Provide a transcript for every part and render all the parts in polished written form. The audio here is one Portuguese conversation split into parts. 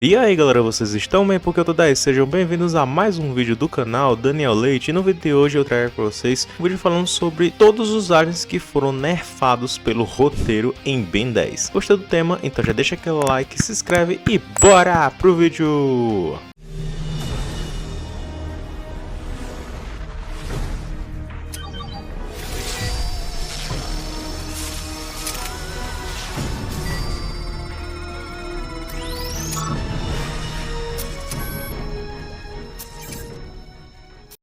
E aí galera, vocês estão bem? Porque eu tô daí, sejam bem-vindos a mais um vídeo do canal Daniel Leite. E no vídeo de hoje eu trago pra vocês um vídeo falando sobre todos os aliens que foram nerfados pelo roteiro em Ben 10. Gostou do tema? Então já deixa aquele like, se inscreve e bora pro vídeo!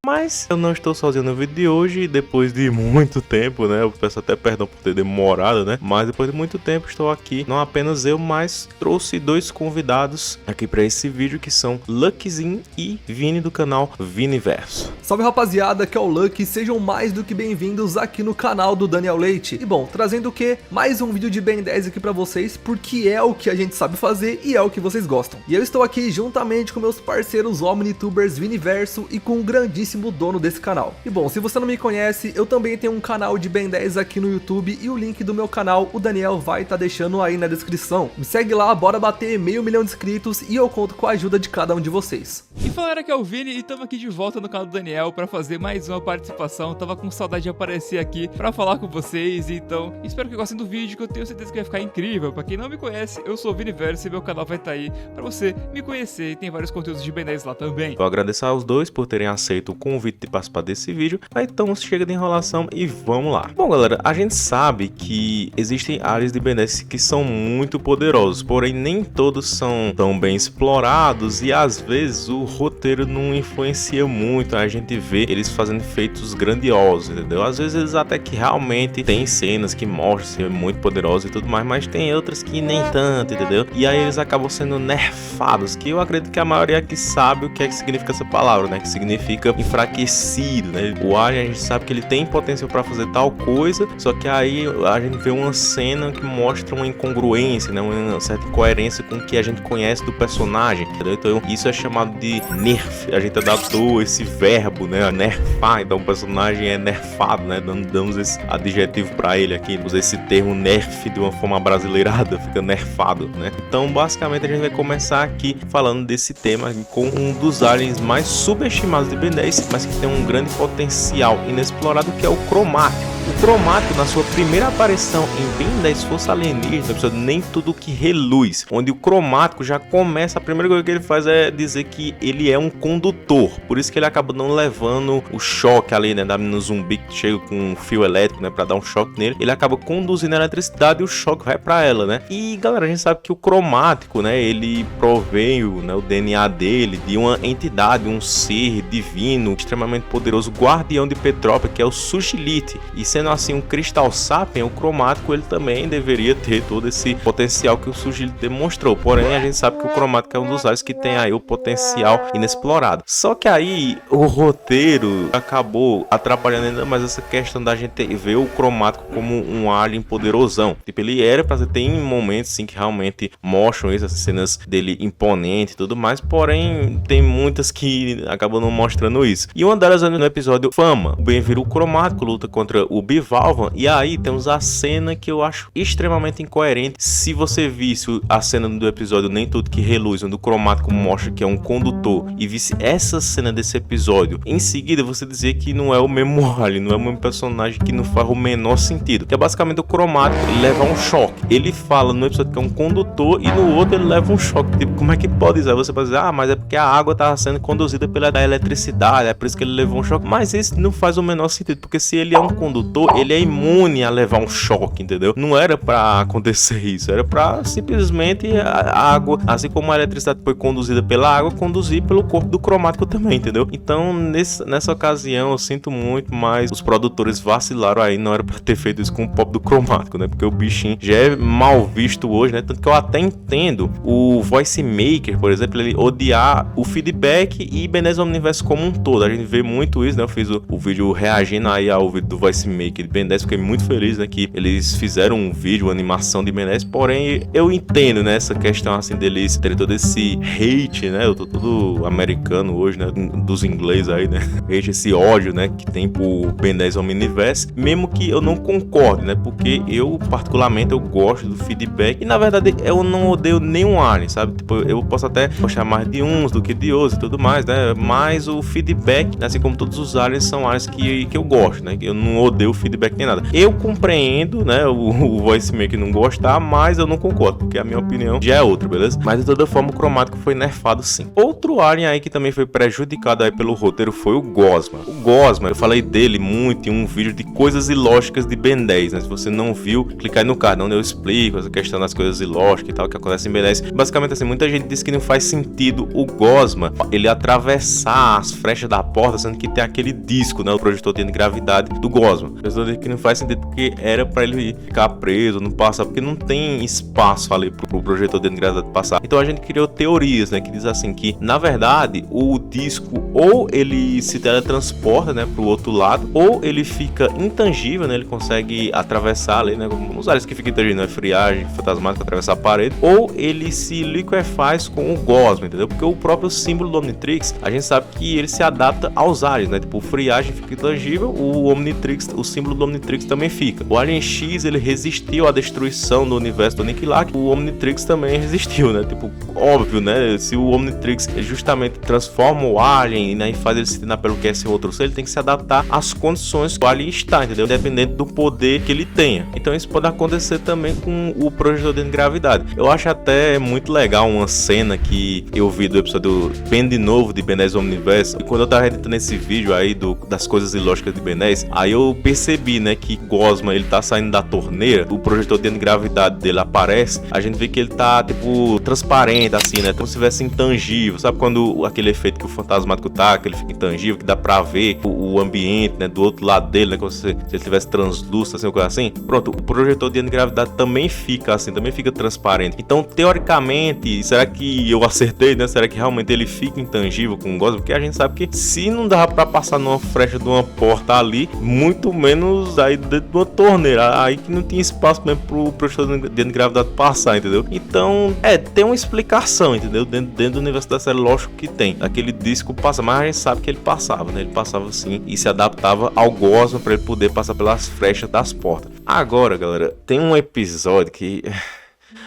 Mas eu não estou sozinho no vídeo de hoje, depois de muito tempo, né? Eu peço até perdão por ter demorado, né? Mas depois de muito tempo estou aqui, não apenas eu, mas trouxe dois convidados aqui para esse vídeo, que são Luckzin e Vini do canal Viniverso. Salve rapaziada, aqui é o Lucky, sejam mais do que bem-vindos aqui no canal do Daniel Leite. E bom, trazendo o que? Mais um vídeo de Ben 10 aqui pra vocês, porque é o que a gente sabe fazer e é o que vocês gostam. E eu estou aqui juntamente com meus parceiros Omnitubers Viniverso e com o grandíssimo dono desse canal. E bom, se você não me conhece, eu também tenho um canal de Ben 10 aqui no YouTube e o link do meu canal o Daniel vai estar deixando aí na descrição. Me segue lá, bora bater 500 mil de inscritos e eu conto com a ajuda de cada um de vocês. E falaram que é o Vini e estamos aqui de volta no canal do Daniel para fazer mais uma participação. Tava com saudade de aparecer aqui para falar com vocês, então espero que gostem do vídeo, que eu tenho certeza que vai ficar incrível. Para quem não me conhece, eu sou o Viniverso e meu canal vai estar aí para você me conhecer, e tem vários conteúdos de Ben 10 lá também. Eu agradeço aos dois por terem aceito o convite de participar desse vídeo. Então chega de enrolação e vamos lá. Bom galera, a gente sabe que existem áreas de Ben 10 que são muito poderosos, porém nem todos são tão bem explorados e às vezes o roteiro não influencia muito. A gente vê eles fazendo feitos grandiosos, entendeu? Às vezes eles até que realmente tem cenas que mostram ser muito poderosos e tudo mais, mas tem outras que nem tanto, entendeu? E aí eles acabam sendo nerfados, que eu acredito que a maioria aqui sabe o que é que significa essa palavra, né? Que significa enfraquecido, né? O alien, a gente sabe que ele tem potencial para fazer tal coisa, só que aí a gente vê uma cena que mostra uma incongruência, né? Uma certa incoerência com o que a gente conhece do personagem, entendeu? Então isso é chamado de nerf. A gente adotou esse verbo, né? Nerfar. Então o personagem é nerfado, né? Damos esse adjetivo para ele aqui, usa esse termo nerf de uma forma brasileirada, fica nerfado, né? Então basicamente a gente vai começar aqui falando desse tema com um dos aliens mais subestimados de Ben 10, mas que tem um grande potencial inexplorado, que é o cromático. O cromático, na sua primeira aparição em Ben 10 Força Alienígena, episódio Nem Tudo Que Reluz, onde o cromático já começa, a primeira coisa que ele faz é dizer que ele é um condutor, por isso que ele acaba não levando o choque ali, né, da menina zumbi que chega com um fio elétrico, né, pra dar um choque nele. Ele acaba conduzindo a eletricidade e o choque vai pra ela, né. E galera, a gente sabe que o cromático, né, ele proveio, né, o DNA dele de uma entidade, um ser divino extremamente poderoso, guardião de Petrópolis, que é o Sugilite. E sendo assim um Crystal Sapien, o cromático ele também deveria ter todo esse potencial que o Sugilite demonstrou. Porém, a gente sabe que o cromático é um dos aliens que tem aí o potencial inexplorado. Só que aí o roteiro acabou atrapalhando ainda mais essa questão da gente ver o cromático como um alien poderosão. Tipo, ele era pra ser, tem momentos sim que realmente mostram isso, essas cenas dele imponente e tudo mais, porém tem muitas que acabam não mostrando isso. E uma delas é no episódio Fama. O Ben vira o cromático, luta contra o Bivalvan, e aí temos a cena que eu acho extremamente incoerente. Se você visse a cena do episódio Nem Tudo Que Reluz, onde o cromático mostra que é um condutor, e visse essa cena desse episódio, em seguida você dizer que não é o mesmo alien, não é o mesmo personagem, que não faz o menor sentido. Que é basicamente o cromático, ele leva um choque. Ele fala no episódio que é um condutor e no outro ele leva um choque. Tipo, como é que pode ser? Você pode dizer, ah, mas é porque a água estava sendo conduzida pela eletricidade, é por isso que ele levou um choque. Mas isso não faz o menor sentido, porque se ele é um condutor, ele é imune a levar um choque, entendeu? Não era pra acontecer isso, era pra simplesmente a água, assim como a eletricidade foi conduzida pela água, conduzir pelo corpo do cromático também, entendeu? Então nessa ocasião eu sinto muito, mas os produtores vacilaram aí, não era pra ter feito isso com o pop do cromático, né? Porque o bichinho já é mal visto hoje, né? Tanto que eu até entendo o Voice Maker, por exemplo, ele odiar o feedback e Ben 10 Omniverse como um todo. A gente vê muito isso, né? Eu fiz o vídeo reagindo aí ao vídeo do Voice Maker remake de Ben 10, fiquei muito feliz, né, que eles fizeram um vídeo, uma animação de Ben 10, porém eu entendo, né, essa questão assim deles terem todo esse hate, né, eu tô todo americano hoje, né, dos ingleses aí, né, hate, esse ódio, né, que tem por Ben 10 Omniverse, mesmo que eu não concorde, né, porque eu particularmente eu gosto do feedback e na verdade eu não odeio nenhum alien, sabe, tipo, eu posso até gostar mais de uns do que de outros e tudo mais, né, mas o feedback, assim como todos os aliens, são aliens que eu gosto, né, eu não odeio o feedback nem nada. Eu compreendo, né, o voice maker não gostar, mas eu não concordo, porque a minha opinião já é outra, beleza? Mas de toda forma o cromático foi nerfado sim. Outro alien aí que também foi prejudicado aí pelo roteiro foi o Gosma. O Gosma, eu falei dele muito em um vídeo de coisas ilógicas de Ben 10, né? Se você não viu, clica aí no card onde eu explico essa questão das coisas ilógicas e tal que acontece em Ben 10. Basicamente assim, muita gente diz que não faz sentido o Gosma ele atravessar as frechas da porta, sendo que tem aquele disco, né, o projetor de gravidade do Gosma. A pessoa diz que não faz sentido porque era para ele ficar preso, não passar, porque não tem espaço ali pro projetor de gravidade passar. Então a gente criou teorias, né, que diz assim que na verdade o disco ou ele se teletransporta, né, pro outro lado, ou ele fica intangível, né, ele consegue atravessar ali, né, como os aliens que ficam intangíveis, né, friagem, fantasmático, atravessar a parede, ou ele se liquefaz com o Gosma, entendeu? Porque o próprio símbolo do Omnitrix, a gente sabe que ele se adapta aos aliens, né, tipo, friagem fica intangível, o Omnitrix, o símbolo do Omnitrix também fica. O Alien X, ele resistiu à destruição do universo do Aniquilac, o Omnitrix também resistiu, né, tipo, óbvio, né, se o Omnitrix justamente transforma o Alien, né, e faz ele se tornar pelo que é seu outro ser, ele tem que se adaptar às condições que o Alien está, entendeu? Independente do poder que ele tenha. Então isso pode acontecer também com o projetor de gravidade. Eu acho até muito legal uma cena que eu vi do episódio bem de novo de Ben 10 Omniverse, e quando eu tava editando esse vídeo aí das coisas ilógicas de Ben 10, aí eu percebi, né, que Gosma, ele tá saindo da torneira, o projetor de gravidade dele aparece, a gente vê que ele tá, tipo, transparente, assim, né, como se tivesse intangível, sabe quando aquele efeito que o fantasmático tá, que ele fica intangível, que dá pra ver o ambiente, né, do outro lado dele, né, como se ele tivesse translúcido, assim, uma coisa assim. Pronto, o projetor de gravidade também fica assim, também fica transparente. Então, teoricamente, será que eu acertei, né, será que realmente ele fica intangível com o Gosma? Porque a gente sabe que se não dava pra passar numa frecha de uma porta ali, muito menos aí dentro de uma torneira, aí que não tinha espaço mesmo pro projetor de gravidade passar, entendeu? Então, tem uma explicação, entendeu? Dentro do universo da série, lógico que tem. Aquele disco passa, mas a gente sabe que ele passava, né? Ele passava assim e se adaptava ao Gosma para ele poder passar pelas frechas das portas. Agora, galera, tem um episódio que...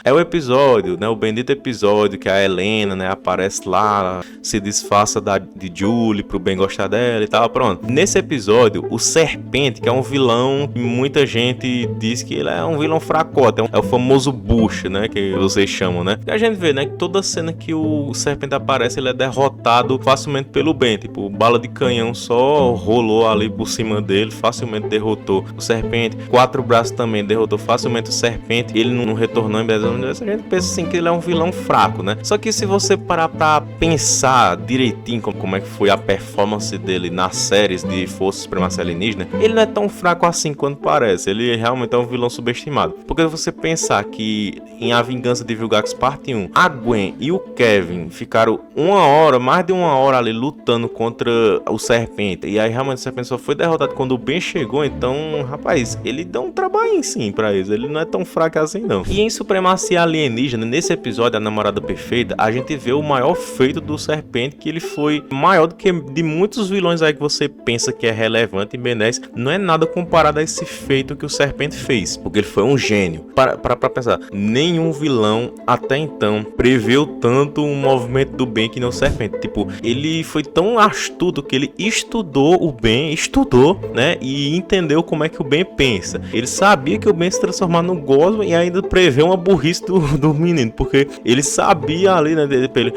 é o episódio, né, o bendito episódio que a Helena, né, aparece lá, se disfarça de Julie pro Ben gostar dela e tal, pronto. Nesse episódio, o Serpente, que é um vilão que muita gente diz que ele é um vilão fracote, é o famoso Bush, né, que vocês chamam, né. E a gente vê, né, que toda cena que o Serpente aparece, ele é derrotado facilmente pelo Ben, tipo, bala de canhão só rolou ali por cima dele, facilmente derrotou o Serpente, 4 braços também derrotou facilmente o Serpente, ele não retornou em beleza. A gente pensa assim que ele é um vilão fraco, né? Só que se você parar pra pensar direitinho como é que foi a performance dele nas séries de Força Supremacia Alienígena, ele não é tão fraco assim quanto parece. Ele realmente é um vilão subestimado. Porque se você pensar que em A Vingança de Vilgax Parte 1, a Gwen e o Kevin ficaram mais de uma hora ali lutando contra o Serpente, e aí realmente o Serpente só foi derrotado quando o Ben chegou, então, rapaz, ele dá um trabalho sim pra eles. Ele não é tão fraco assim não. E em Supremacia Alienígena, nesse episódio, A Namorada Perfeita, a gente vê o maior feito do Serpente, que ele foi maior do que de muitos vilões aí que você pensa que é relevante em Ben 10. Não é nada comparado a esse feito que o Serpente fez, porque ele foi um gênio. Para pensar, nenhum vilão até então preveu tanto o movimento do Ben que nem o Serpente. Tipo, ele foi tão astuto que ele estudou o Ben, né, e entendeu como é que o Ben pensa. Ele sabia que o Ben se transformar no Gosma e ainda prevê uma burrice do menino, porque ele sabia ali, né,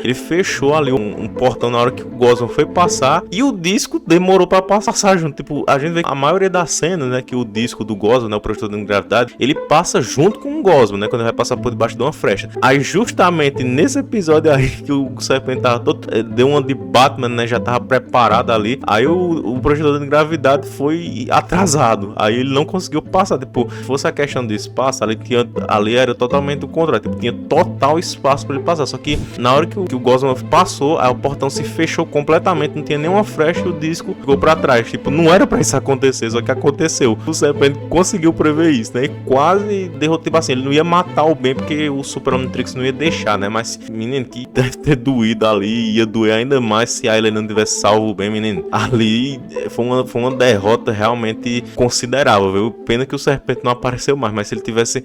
ele fechou ali um portão na hora que o Gosma foi passar, e o disco demorou pra passar junto. Tipo, a gente vê que a maioria das cenas, né, que o disco do Gosma, né, o projetor de gravidade, ele passa junto com o Gosma, né, quando ele vai passar por debaixo de uma frecha. Aí justamente nesse episódio aí que o Serpente tava todo, deu uma de Batman, né, já tava preparado ali, aí o projetor de gravidade foi atrasado, aí ele não conseguiu passar. Tipo, se fosse a questão do espaço ali, que ali era totalmente totalmente o contrário, tipo, tinha total espaço pra ele passar, só que na hora que o Gosman passou, aí o portão se fechou completamente, não tinha nenhuma frecha e o disco ficou pra trás, tipo, não era pra isso acontecer, só que aconteceu. O Serpente conseguiu prever isso, né, e quase derrotou, tipo assim, ele não ia matar o Ben, porque o Super Omnitrix não ia deixar, né, mas, menino, que deve ter doído ali, ia doer ainda mais se a Helena não tivesse salvo o Ben, menino. Ali foi uma derrota realmente considerável, viu? Pena que o Serpente não apareceu mais, mas se ele tivesse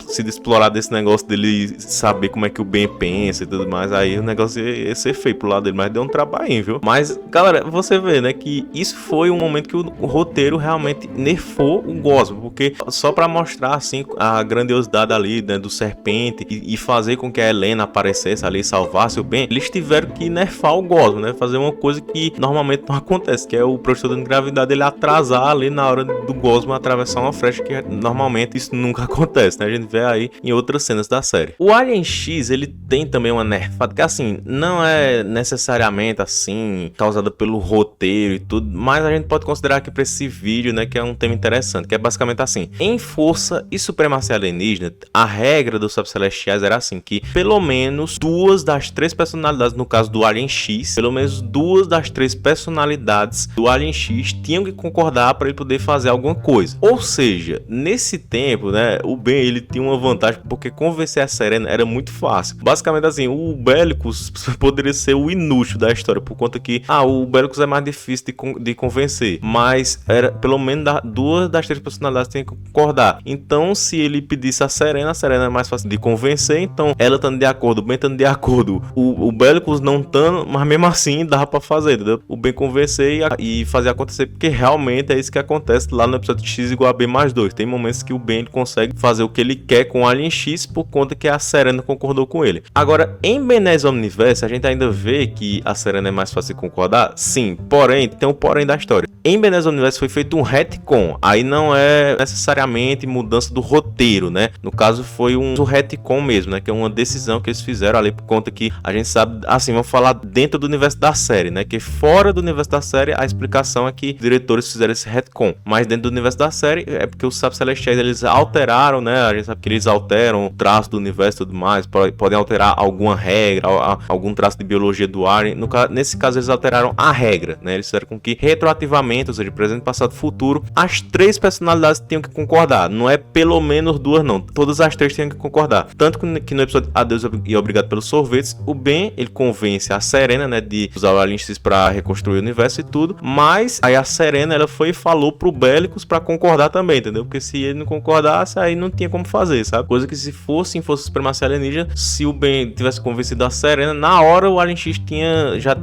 sido explorado esse negócio dele saber como é que o Ben pensa e tudo mais, aí o negócio ia ser feio pro lado dele, mas deu um trabalhinho, viu? Mas, galera, você vê, né, que isso foi um momento que o roteiro realmente nerfou o Gosman, porque só pra mostrar, assim, a grandiosidade ali, né, do Serpente e fazer com que a Helena aparecesse ali e salvasse o Ben, eles tiveram que nerfar o Gosman, né, fazer uma coisa que normalmente não acontece, que é o professor de gravidade ele atrasar ali na hora do Gosman atravessar uma frecha, que normalmente isso nunca acontece, né, a gente vê aí em outras cenas da série. O Alien X, ele tem também uma nerfada, que assim, não é necessariamente assim, causada pelo roteiro e tudo, mas a gente pode considerar aqui pra esse vídeo, né, que é um tema interessante, que é basicamente assim, em Força e Supremacia Alienígena, a regra dos Subcelestiais era assim, que pelo menos 2 das 3 personalidades, no caso do Alien X, pelo menos 2 das 3 personalidades do Alien X tinham que concordar para ele poder fazer alguma coisa. Ou seja, nesse tempo, né, o Ben ele tinha uma vantagem porque convencer a Serena era muito fácil. Basicamente assim, o Bellicus poderia ser o inútil da história, por conta que o Bellicus é mais difícil de convencer, mas era pelo menos 2 das 3 personalidades tinham que concordar. Então, se ele pedisse a Serena é mais fácil de convencer, então ela estando de acordo, o Ben estando de acordo, o Bellicus não estando, mas mesmo assim dava pra fazer, entendeu? O Ben convencer e fazer acontecer, porque realmente é isso que acontece lá no episódio X igual a B mais 2. Tem momentos que o Ben ele consegue fazer o que ele quer com o Alien X por conta que a Serena concordou com ele. Agora, em Ben 10 Omniverse, a gente ainda vê que a Serena é mais fácil de concordar? Sim, porém, tem um porém da história. Em Ben 10 Omniverse foi feito um retcon, aí não é necessariamente mudança do roteiro, né? No caso foi um retcon mesmo, né? Que é uma decisão que eles fizeram ali por conta que a gente sabe, assim, vamos falar dentro do universo da série, né? Que fora do universo da série a explicação é que os diretores fizeram esse retcon, mas dentro do universo da série é porque os Subcelestiais eles alteraram, né? A gente sabe que eles alteram o traço do universo e tudo mais, podem alterar alguma regra, algum traço de biologia do Alien. Nesse caso eles alteraram a regra, né? Eles fizeram com que retroativamente, ou seja, presente, passado, futuro, as 3 personalidades tinham que concordar. Não é pelo menos 2 não, todas as 3 tinham que concordar. Tanto que no episódio Adeus e Obrigado pelos Sorvetes, o Ben ele convence a Serena, né, de usar o Alien X pra reconstruir o universo e tudo, mas aí a Serena ela foi e falou pro Bellicus pra concordar também, entendeu? Porque se ele não concordasse, aí não tinha como fazer, sabe? Coisa que se fosse Supremacia Alienígena, se o Ben tivesse convencido a Serena, na hora o Alien X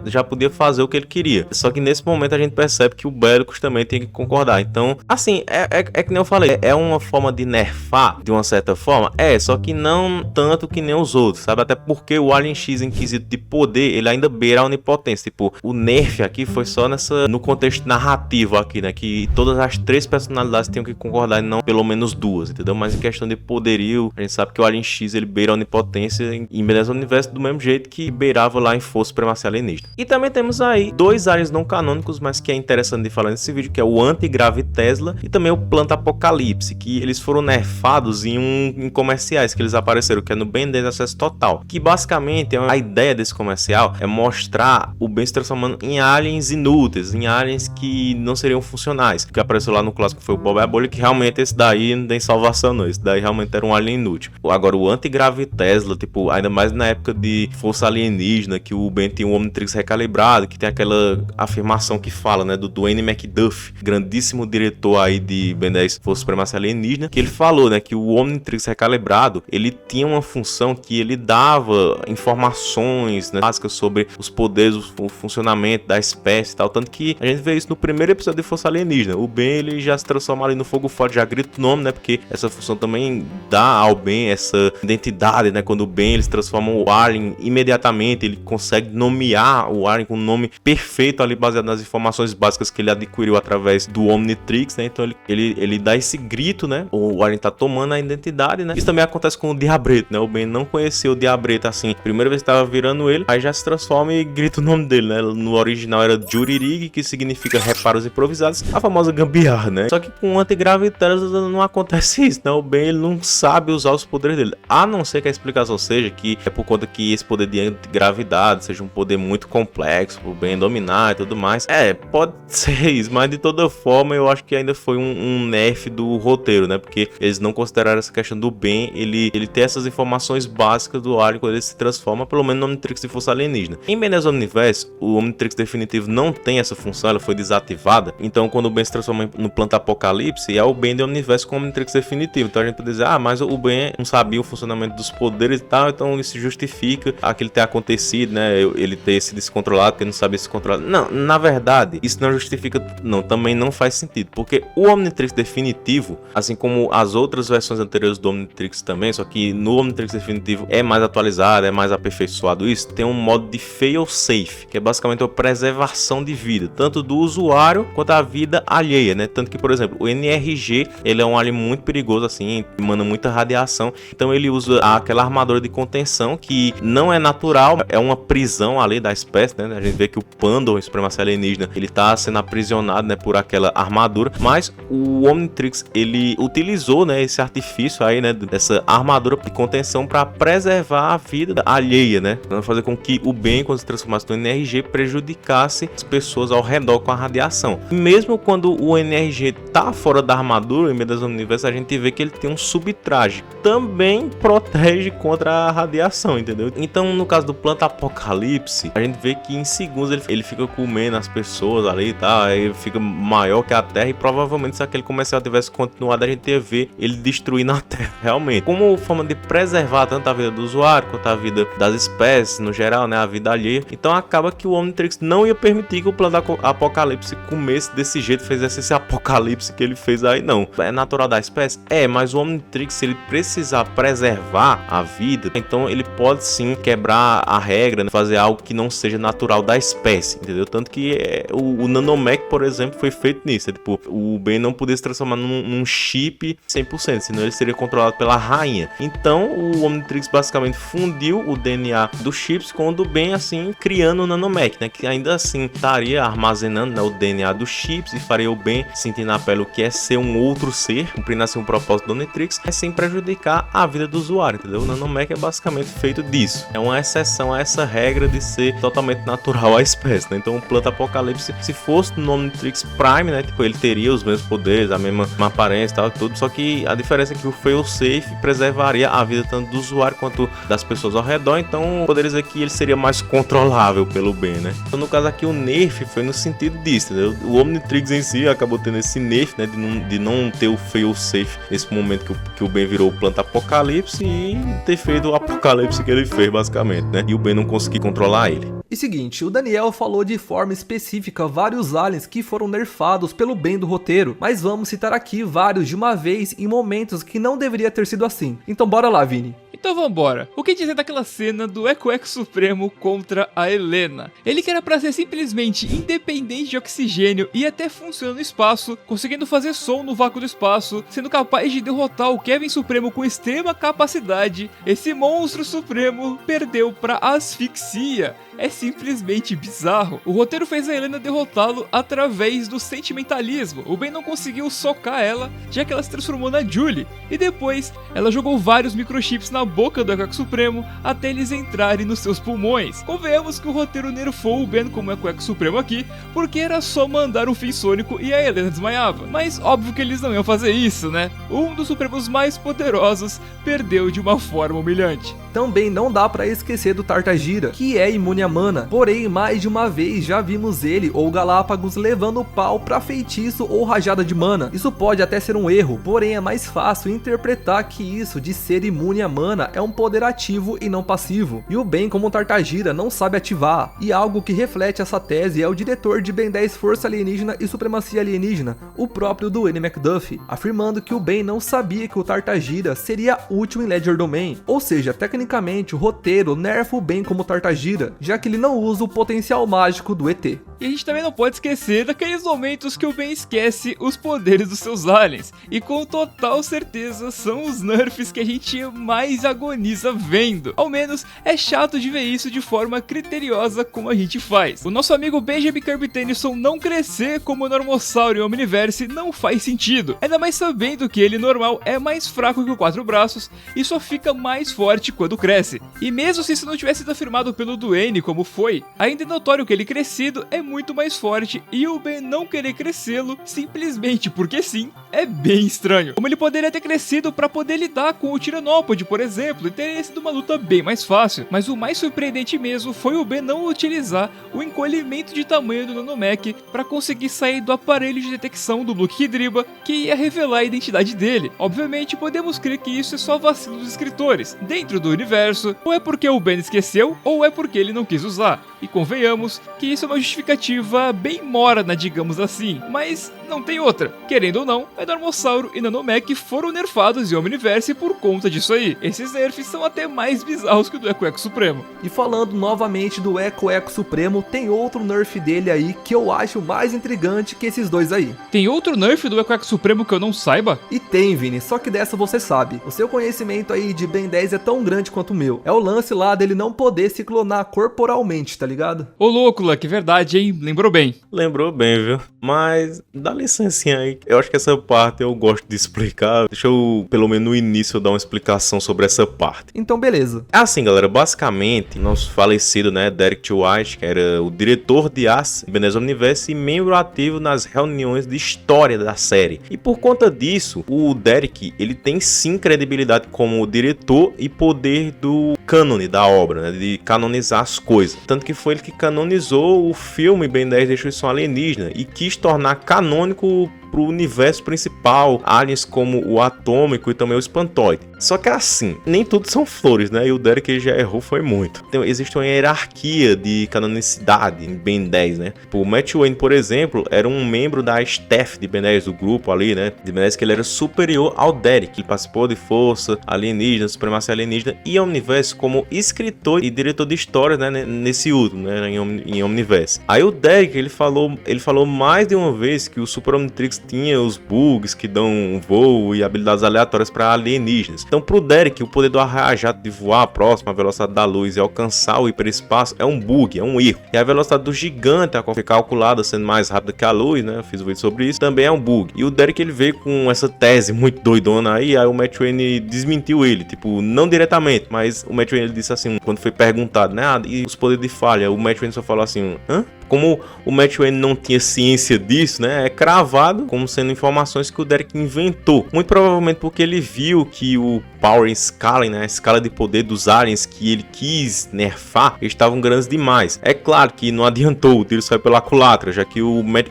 já podia fazer o que ele queria. Só que nesse momento a gente percebe que o Bellicus também tem que concordar. Então, assim, é que nem eu falei, é uma forma de nerfar, de uma certa forma, só que não tanto que nem os outros, sabe? Até porque o Alien X em quesito de poder, ele ainda beira a onipotência. Tipo, o nerf aqui foi só no contexto narrativo aqui, né? Que todas as 3 personalidades tinham que concordar e não pelo menos 2, entendeu? Mas em questão de poderio, a gente sabe que o Alien X, ele beira a onipotência em Beleza Universo do mesmo jeito que beirava lá em Força Supremacia Alienígena. E também temos aí 2 aliens não canônicos, mas que é interessante de falar nesse vídeo, que é o Antigrave Tesla e também o Planta Apocalipse, que eles foram nerfados em comerciais que eles apareceram, que é no Ben 10 Acesso Total, que basicamente a ideia desse comercial é mostrar o Ben se transformando em aliens inúteis, em aliens que não seriam funcionais, que apareceu lá no clássico foi o Bob e a Bolha, que realmente esse daí não tem salvação não, esse daí realmente era um alien inútil. Agora o Antigrave Tesla, tipo, ainda mais na época de Força Alienígena, que o Ben tinha um Omnitrix recalibrado, que tem aquela afirmação que fala, né, do Dwayne McDuff, grandíssimo diretor aí de Ben 10 Força Supremacia Alienígena, que ele falou, né, que o Omnitrix recalibrado, ele tinha uma função que ele dava informações, né, básicas sobre os poderes, o funcionamento da espécie e tal, tanto que a gente vê isso no primeiro episódio de Força Alienígena. O Ben, ele já se transforma ali no fogo forte, já grita o nome, né, porque essa função também dá ao Ben essa identidade, né, quando o Ben, ele se transforma o Alien imediatamente, ele consegue nomear o Alien com um nome perfeito ali, baseado nas informações básicas que ele adquiriu através do Omnitrix, né, então ele dá esse grito, né, o Alien tá tomando a identidade, né. Isso também acontece com o Diabreto, né, o Ben não conhecia o Diabreto assim, primeira vez que tava virando ele, aí já se transforma e grita o nome dele, né, no original era Juririg, que significa reparos improvisados, a famosa gambiarra, né, só que com o Antigrave Tesla não acontece isso, né, o Ben ele não sabe usar os poderes dele. A não ser que a explicação seja que é por conta que esse poder de antigravidade seja um poder muito complexo, pro Ben dominar e tudo mais. Pode ser isso, mas de toda forma eu acho que ainda foi um nerf do roteiro, né? Porque eles não consideraram essa questão do Ben, ele ter essas informações básicas do Alien quando ele se transforma, pelo menos no Omnitrix se fosse alienígena. Em Ben 10 Universo, o Omnitrix definitivo não tem essa função, ela foi desativada. Então quando o Ben se transforma no Planta Apocalipse, é o Ben do Universo com o Omnitrix definitivo. Então a gente pode dizer, mas o Ben não sabia o funcionamento dos poderes e tal, então isso justifica aquilo ter acontecido, né? Ele ter se descontrolado, porque não sabia se controlar. Não, na verdade, isso não justifica, não, também não faz sentido, porque o Omnitrix definitivo, assim como as outras versões anteriores do Omnitrix também, só que no Omnitrix definitivo é mais atualizado, é mais aperfeiçoado isso, tem um modo de fail-safe, que é basicamente a preservação de vida, tanto do usuário quanto a vida alheia, né? Tanto que, por exemplo, o NRG, ele é um alien muito perigoso, assim, emana muita radiação, então ele usa aquela armadura de contenção que não é natural, é uma prisão ali da espécie, né? A gente vê que o Pandor, o supremacia alienígena, ele tá sendo aprisionado, né, por aquela armadura, mas o Omnitrix, ele utilizou, né, esse artifício aí, né, dessa armadura de contenção para preservar a vida alheia, né, para fazer com que o Ben, quando se transformasse no NRG, prejudicasse as pessoas ao redor com a radiação. E mesmo quando o NRG tá fora da armadura, em meio das universos, a gente vê que ele tem um subtraje, também protege contra a radiação, entendeu? Então, no caso do Planta Apocalipse, a gente vê que em segundos ele fica comendo as pessoas ali e tal, aí ele fica maior que a Terra, e provavelmente se aquele comercial tivesse continuado, a gente ia ver ele destruindo a Terra, realmente. Como forma de preservar tanto a vida do usuário, quanto a vida das espécies, no geral, né, a vida alheia. Então acaba que o Omnitrix não ia permitir que o Planta Apocalipse comesse desse jeito, fizesse esse apocalipse que ele fez aí, não. É natural da espécie? Mas o Omnitrix, se ele precisar preservar a vida, então ele pode sim quebrar a regra, né, fazer algo que não seja natural da espécie, entendeu? Tanto que o Nanomech, por exemplo, foi feito nisso. Tipo, o Ben não podia se transformar num chip 100%, senão ele seria controlado pela rainha. Então o Omnitrix basicamente fundiu o DNA dos chips com o do Ben, assim, criando o Nanomech, né, que ainda assim estaria armazenando, né, o DNA dos chips e faria o Ben sentir na pele o que é ser um outro ser, cumprindo assim o propósito do Omnitrix, mas sem prejudicar a vida do usuário, entendeu? O Nanomech é basicamente feito disso. É uma exceção a essa regra de ser totalmente natural à espécie, né? Então o Planta Apocalipse, se fosse no Omnitrix Prime, né, tipo, ele teria os mesmos poderes, a mesma aparência e tal, tudo, só que a diferença é que o fail-safe preservaria a vida tanto do usuário quanto das pessoas ao redor, então poderia dizer que ele seria mais controlável pelo Ben, né? Então no caso aqui o nerf foi no sentido disso, entendeu? O Omnitrix em si acabou tendo esse nerf, né, de não ter o fail-safe nesse momento que o Ben virou o Planta Apocalipse e ter feito o apocalipse que ele fez, basicamente, né? E o Ben não conseguir controlar ele. E seguinte, o Daniel falou de forma específica vários aliens que foram nerfados pelo bem do roteiro, mas vamos citar aqui vários de uma vez em momentos que não deveria ter sido assim. Então bora lá, Vini. Então vambora. O que dizer daquela cena do Eco Supremo contra a Helena? Ele que era pra ser simplesmente independente de oxigênio e até funciona no espaço, conseguindo fazer som no vácuo do espaço, sendo capaz de derrotar o Kevin Supremo com extrema capacidade, esse monstro supremo perdeu pra asfixia. É simplesmente bizarro. O roteiro fez a Helena derrotá-lo através do sentimentalismo. O Ben não conseguiu socar ela, já que ela se transformou na Julie. E depois, ela jogou vários microchips na boca do Eco Supremo até eles entrarem nos seus pulmões. Convenhamos que o roteiro nerfou o Ben como Eco Supremo aqui, porque era só mandar um fim sônico e a Helena desmaiava. Mas óbvio que eles não iam fazer isso, né? Um dos Supremos mais poderosos perdeu de uma forma humilhante. Também não dá pra esquecer do Tartagira, que é imune a mana, porém mais de uma vez já vimos ele ou Galápagos levando pau pra feitiço ou rajada de mana. Isso pode até ser um erro, porém é mais fácil interpretar que isso de ser imune a mana é um poder ativo e não passivo, e o Ben como Tartagira não sabe ativar, e algo que reflete essa tese é o diretor de Ben 10 Força Alienígena e Supremacia Alienígena, o próprio Dwayne McDuffie, afirmando que o Ben não sabia que o Tartagira seria útil em Ledger Domain, ou seja, tecnicamente o roteiro nerfa o Ben como Tartagira, já que ele não usa o potencial mágico do ET. E a gente também não pode esquecer daqueles momentos que o Ben esquece os poderes dos seus aliens. E com total certeza são os nerfs que a gente mais agoniza vendo. Ao menos é chato de ver isso de forma criteriosa como a gente faz. O nosso amigo Benjamin Kirby Tennyson não crescer como Normossauro em Omniverse não faz sentido. Ainda mais sabendo que ele normal é mais fraco que o 4 braços e só fica mais forte quando cresce. E mesmo se isso não tivesse sido afirmado pelo Duane como foi, ainda é notório que ele crescido é muito mais forte e o Ben não querer crescê-lo simplesmente porque sim, é bem estranho. Como ele poderia ter crescido para poder lidar com o Tiranópode, por exemplo, e teria sido uma luta bem mais fácil. Mas o mais surpreendente mesmo foi o Ben não utilizar o encolhimento de tamanho do Nanomech para conseguir sair do aparelho de detecção do Blue Kidriba, que ia revelar a identidade dele. Obviamente podemos crer que isso é só vacilo dos escritores. Dentro do universo, ou é porque o Ben esqueceu, ou é porque ele não quis usar. E convenhamos que isso é uma justificativa bem morna, digamos assim, mas não tem outra. Querendo ou não, Normossauro e Nanomech foram nerfados em Omniverse por conta disso aí. Esses nerfs são até mais bizarros que o do Eco Supremo. E falando novamente do Eco Supremo, tem outro nerf dele aí que eu acho mais intrigante que esses dois aí. Tem outro nerf do Eco Supremo que eu não saiba? E tem, Vini, só que dessa você sabe. O seu conhecimento aí de Ben 10 é tão grande quanto o meu. É o lance lá dele não poder se clonar corporalmente, tá ligado? Ô louco, que verdade, hein? Lembrou bem. Lembrou bem, viu? Mas dá licencinha aí. Eu acho que essa parte eu gosto de explicar. Deixa eu, pelo menos no início, dar uma explicação sobre essa parte. Então, beleza. Assim, galera, basicamente, nosso falecido, né, Derek T. White, que era o diretor de arte de Ben 10 Omniverse e membro ativo nas reuniões de história da série. E por conta disso, o Derek, ele tem sim credibilidade como diretor e poder do cânone da obra, né, de canonizar as coisas. Tanto que foi ele que canonizou o filme Ben 10 Destruição Alienígena e quis tornar canônico pro universo principal, aliens como o Atômico e também o Espantoide. Só que assim, nem tudo são flores, né? E o Derek ele já errou foi muito. Então existe uma hierarquia de canonicidade em Ben 10, né? O Matt Wayne, por exemplo, era um membro da staff de Ben 10, do grupo ali, né? De Ben 10, que ele era superior ao Derek. Ele participou de Força Alienígena, Supremacia Alienígena e Omniverse como escritor e diretor de histórias, né? Nesse último, né? Em Omniverse. Aí o Derek, ele falou mais de uma vez que o Super Omnitrix tinha os bugs que dão voo e habilidades aleatórias para alienígenas. Então, pro Derek, o poder do arraia-jato de voar próximo à velocidade da luz e alcançar o hiperespaço é um bug, é um erro. E a velocidade do gigante, a qual foi calculada sendo mais rápida que a luz, né? Eu fiz um vídeo sobre isso, também é um bug. E o Derek, ele veio com essa tese muito doidona aí o Matt Wayne desmentiu ele, tipo, não diretamente, mas o Matt Wayne ele disse assim, quando foi perguntado, né? E os poderes de falha? O Matt Wayne só falou assim, hã? Como o Matt Wayne não tinha ciência disso, né, é cravado como sendo informações que o Derek inventou. Muito provavelmente porque ele viu que o Power Scaling, né, a escala de poder dos aliens que ele quis nerfar, estavam grandes demais. É claro que não adiantou, o tiro saiu pela culatra, já que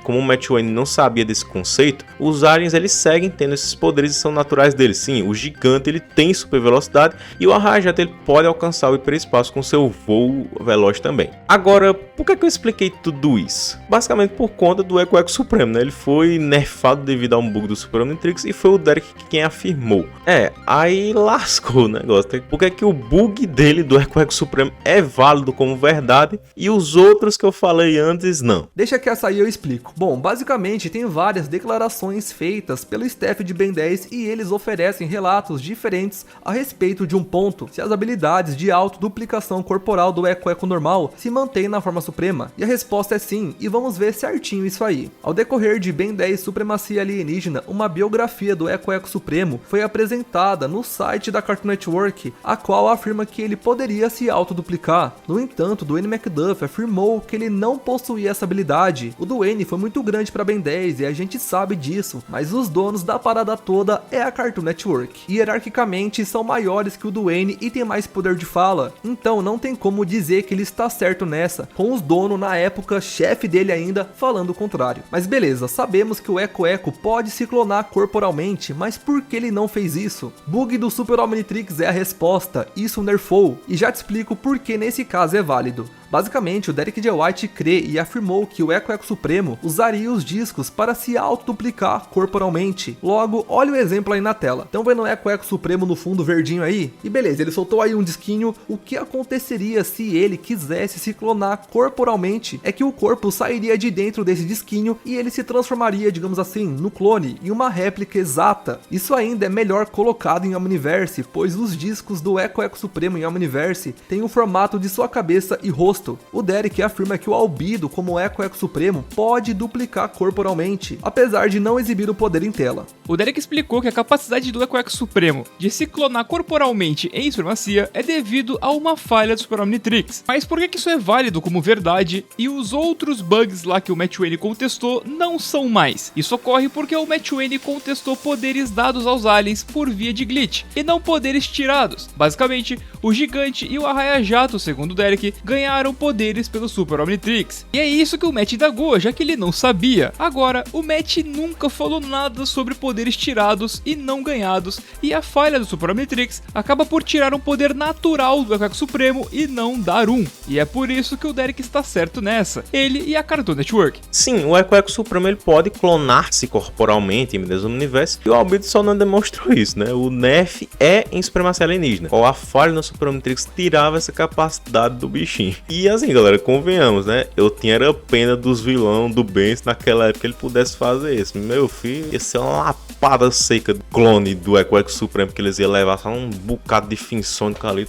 como o Matt Wayne não sabia desse conceito, os aliens eles seguem tendo esses poderes e são naturais deles. Sim, o gigante ele tem super velocidade e o arraia-jato ele pode alcançar o hiperespaço com seu voo veloz também. Agora, por que eu expliquei tudo isso? Basicamente por conta do Eco Supremo, né? Ele foi nerfado devido a um bug do Super Omnitrix e foi o Derek quem afirmou. Aí lascou o negócio. Por que o bug dele do Eco Supremo é válido como verdade e os outros que eu falei antes não? Deixa que essa aí eu explico. Bom, basicamente tem várias declarações feitas pelo staff de Ben 10 e eles oferecem relatos diferentes a respeito de um ponto, se as habilidades de autoduplicação corporal do Eco normal se mantêm na forma suprema. E a resposta é sim, e vamos ver certinho isso aí. Ao decorrer de Ben 10 Supremacia Alienígena, uma biografia do Eco Supremo foi apresentada no site da Cartoon Network, a qual afirma que ele poderia se autoduplicar. No entanto, Duane McDuff afirmou que ele não possuía essa habilidade. O Duane foi muito grande para Ben 10 e a gente sabe disso, mas os donos da parada toda é a Cartoon Network. Hierarquicamente são maiores que o Duane e tem mais poder de fala, então não tem como dizer que ele está certo nessa, com os donos na época, chefe dele ainda, falando o contrário. Mas beleza, sabemos que o Eco pode se clonar corporalmente, mas por que ele não fez isso? Bug do Super Omnitrix é a resposta, isso nerfou, e já te explico por que nesse caso é válido. Basicamente, o Derek J. White crê e afirmou que o Echo Supremo usaria os discos para se autoduplicar corporalmente. Logo, olha o exemplo aí na tela. Estão vendo o Echo Supremo no fundo verdinho aí? E beleza, ele soltou aí um disquinho. O que aconteceria se ele quisesse se clonar corporalmente é que o corpo sairia de dentro desse disquinho e ele se transformaria, digamos assim, no clone, em uma réplica exata. Isso ainda é melhor colocado em Omniverse, pois os discos do Echo Supremo em Omniverse têm o formato de sua cabeça e rosto. O Derek afirma que o Albedo, como Echo Supremo, pode duplicar corporalmente, apesar de não exibir o poder em tela. O Derek explicou que a capacidade do Echo Supremo de se clonar corporalmente em supremacia é devido a uma falha do Super Omnitrix. Mas por que isso é válido como verdade e os outros bugs lá que o Matt Wayne contestou não são mais? Isso ocorre porque o Matt Wayne contestou poderes dados aos aliens por via de glitch, e não poderes tirados. Basicamente, o Gigante e o Arraia-Jato, segundo o Derek, ganharam poderes pelo Super Omnitrix. E é isso que o Matt indagou, já que ele não sabia. Agora, o Matt nunca falou nada sobre poderes tirados e não ganhados, e a falha do Super Omnitrix acaba por tirar um poder natural do Echo Supremo e não dar um. E é por isso que o Derek está certo nessa, ele e a Cartoon Network. Sim, o Echo Supremo ele pode clonar-se corporalmente em mídias do universo, e o Albedo só não demonstrou isso, né? O Nerf é em supremacia alienígena. Ou a falha no Super Omnitrix tirava essa capacidade do bichinho. E assim, galera, convenhamos, né? Eu tinha era pena dos vilão do Benz naquela época que ele pudesse fazer isso. Meu filho, ia ser uma lapada seca de clone do Echo Supremo, que eles iam levar só um bocado de Finsônico ali,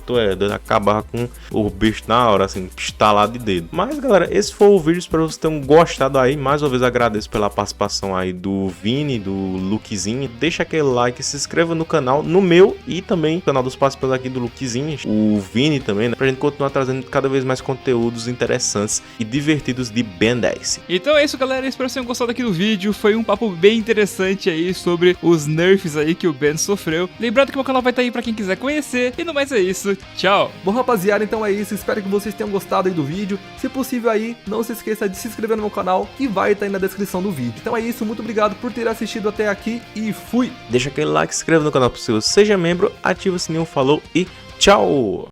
acabava com o bicho na hora, assim, estalado de dedo. Mas, galera, esse foi o vídeo, espero que vocês tenham gostado aí. Mais uma vez agradeço pela participação aí do Vini, do Lukezinho. Deixa aquele like, se inscreva no canal, no meu e também no canal dos participantes aqui do Lukezinho, o Vini também, né? Pra gente continuar trazendo cada vez mais conteúdos interessantes e divertidos de Ben 10. Então é isso, galera, espero que vocês tenham gostado aqui do vídeo. Foi um papo bem interessante aí sobre os nerfs aí que o Ben sofreu. Lembrando que meu canal vai estar aí pra quem quiser conhecer. E no mais é isso, tchau! Bom, rapaziada, então é isso, espero que vocês tenham gostado aí do vídeo. Se possível aí, não se esqueça de se inscrever no meu canal, que vai estar aí na descrição do vídeo. Então é isso, muito obrigado por ter assistido até aqui e fui! Deixa aquele like, se inscreva no canal se você seja membro, ativa o sininho, falou e tchau!